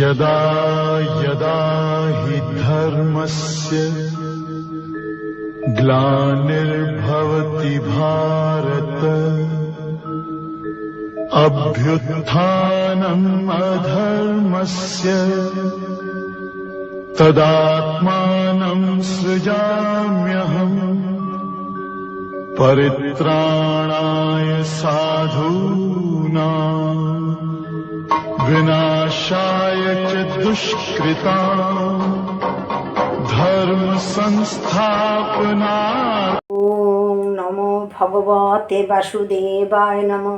यदा यदा हि धर्मस्य ग्लानिर्भवति भारत अभ्युत्थानम् अधर्मस्य तदात्मानं सृजाम्यहम् परित्राणाय साधूनां विनाशाय च दुष्कृतां धर्म संस्थापनार्थाय। ओम नमो भगवते वासुदेवाय नमः।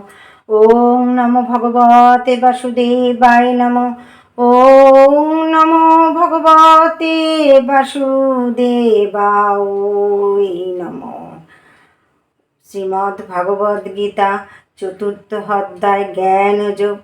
ओम नमो भगवते वासुदेवाय नमः। ओम नमो भगवते वासुदेवाय नमः। श्रीमद् भगवद गीता चतुर्थ अध्याय ज्ञान যোগ।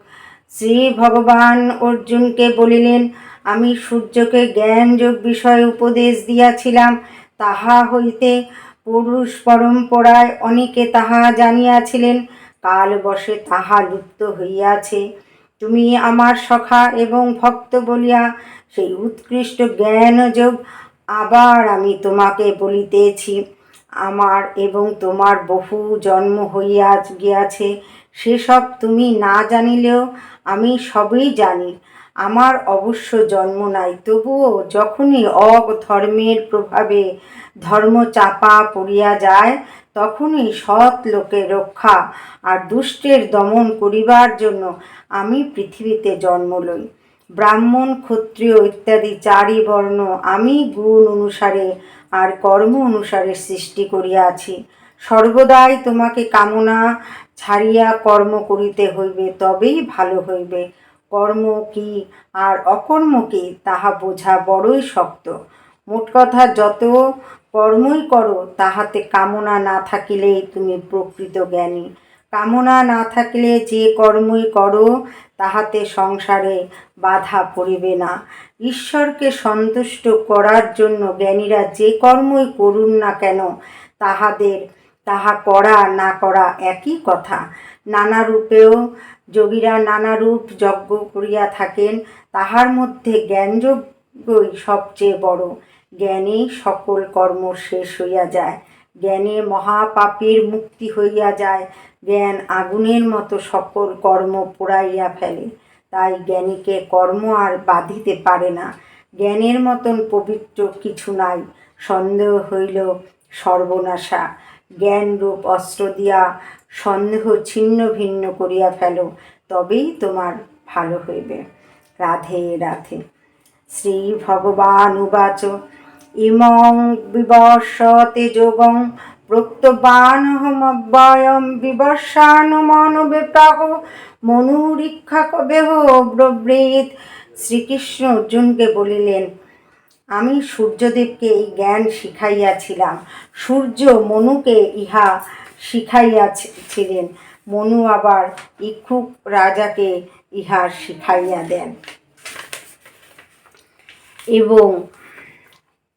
শ্রী ভগবান অর্জুনকে বলিলেন, আমি সূর্যকে জ্ঞান যোগ বিষয়ে উপদেশ দিয়াছিলাম, তাহা হইতে পুরুষ পরম্পরায় অনেকে তাহা জানিয়াছিলেন, কালবশে তাহা লুপ্ত হইয়াছে। তুমি আমার সখা এবং ভক্ত বলিয়া সেই উৎকৃষ্ট জ্ঞান যোগ আবার আমি তোমাকে বলিতেছি। আমার এবং তোমার বহু জন্ম হইয়া গিয়াছে, সেসব তুমি না জানিলেও আমি সবই জানি। আমার অবশ্য জন্ম নাই, তবুও যখনই অধর্মের প্রভাবে ধর্ম চাপা পড়িয়া যায়, তখনই সৎ লোকের রক্ষা আর দুষ্টের দমন করিবার জন্য আমি পৃথিবীতে জন্ম লই। ব্রাহ্মণ, ক্ষত্রিয় ইত্যাদি চারি বর্ণ আমি গুণ অনুসারে আর কর্ম অনুসারে সৃষ্টি করিয়াছি। সর্বদাই তোমাকে কামনা ছাড়িয়া কর্ম করিতে হইবে, তবেই ভালো হইবে। কর্ম কি আর অকর্ম কি তাহা বোঝা বড়ই শক্ত। মোট কথা, যত কর্মই করো তাহাতে কামনা না থাকিলেই তুমি প্রকৃত জ্ঞানী। কামনা না থাকিলে যে কর্মই করো তাহাতে সংসারে বাধা পড়িবে না। ঈশ্বরকে সন্তুষ্ট করার জন্য জ্ঞানীরা যে কর্মই করুন না কেন, তাহা করা না করা একই কথা। নানা রূপেও যোগীরা নানা রূপ যজ্ঞ করিয়া থাকেন, তাহার মধ্যে জ্ঞানযজ্ঞই সবচেয়ে বড়। জ্ঞানেই সকল কর্ম শেষ হইয়া যায়। জ্ঞানে মহাপাপীর মুক্তি হইয়া যায়। জ্ঞান আগুনের মতো সকল কর্ম পোড়াইয়া ফেলে। তাই জ্ঞানীকে কর্ম আর বাধিতে পারে না। জ্ঞানের মতন পবিত্র কিছু নাই। সন্দেহ হইল সর্বনাশা। জ্ঞানরূপ অস্ত্র দিয়া সন্দেহ ছিন্ন ভিন্ন করিয়া ফেলো, তবেই তোমার ভালো হইবে। রাধে রাধে। শ্রী ভগবান উবাচ ইমং বিবর্ষতে যোগং প্রত্যবানহমব্যয়ম বিবর্ষানুমনুবিপ্রাহ মনুরীক্ষা কবেহ ব্রবৃত। শ্রীকৃষ্ণ অর্জুনকে বলিলেন, আমি সূর্যদেবকে এই জ্ঞান শিখাইয়াছিলাম। সূর্য মনুকে ইহা শিখাইয়াছিলেন। মনু আবার ইক্ষুক রাজাকে ইহা শিখাইয়া দেন। এবং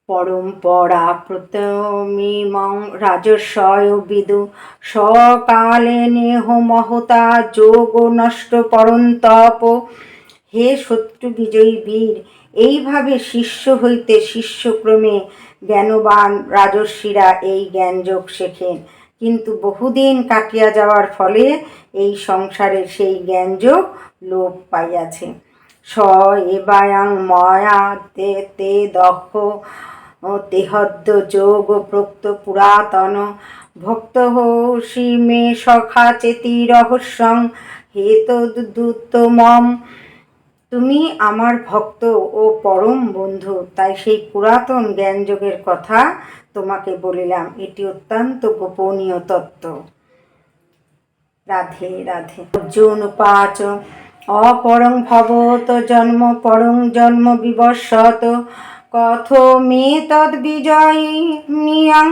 পরম্পরা প্রতমিমং রাজস্বয় বিদু সকালে নেহ মহতা যোগ নষ্ট পরন্তপ। হে শত্রু বিজয়ী বীর, এইভাবে শিষ্য হইতে শিষ্যক্রমে জ্ঞানবান রাজর্ষিরা এই জ্ঞানযোগ শেখেন। কিন্তু বহুদিন কাটিয়া যাওয়ার ফলে এই সংসারে সেই জ্ঞানযোগ লোপ পাইয়াছে। স এবায়াং ময়া তে দক্ষ তেহদ্য যোগ প্রোক্ত পুরাতন ভক্ত হোসি মে সখা চেতি রহস্যং হেতদুত্তমম। তুমি আমার ভক্ত ও পরম বন্ধু, তাই সেই পুরাতন জ্ঞানযোগের কথা তোমাকে বলিলাম। এটি অত্যন্ত গোপনীয় তত্ত্ব। রাধে রাধে। অর্জুন উপাচ অপরং ভবত জন্ম পরং জন্ম বিবর্ষত কথমে তদ বিজয়িনিয়াং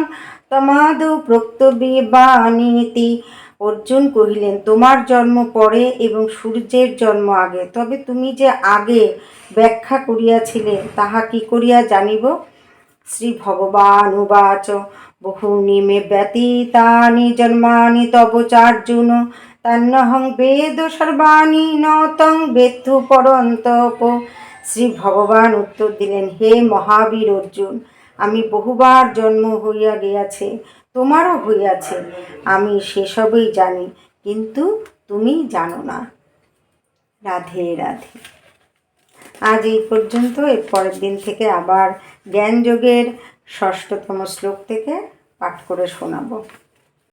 তমাদৌ প্রক্তবিবানীতি। অর্জুন কহিলেন, তোমার জন্ম পরে এবং সূর্যের জন্ম আগে, তবে তুমি যে আগে ব্যাখ্যা করিয়াছিলে তাহা কি করিয়া জানিব? শ্রী ভগবান উবাচ বহুনি মে ব্যতীতানি জন্মানি তব চার্জুন তন্নহং বেদ সর্বাণি ন তং বেত্থু পরন্তপ। শ্রী ভগবান উত্তর দিলেন, হে মহাবীর অর্জুন, আমি বহুবার জন্ম হইয়া গিয়াছে, তোমারও হইয়াছে, আমি সেসবই জানি, কিন্তু তুমি জানো না। রাধে রাধে। আজ এই পর্যন্ত। এর পরের দিন থেকে আবার জ্ঞানযোগের ৬ষ্ঠতম শ্লোক থেকে পাঠ করে শোনাবো।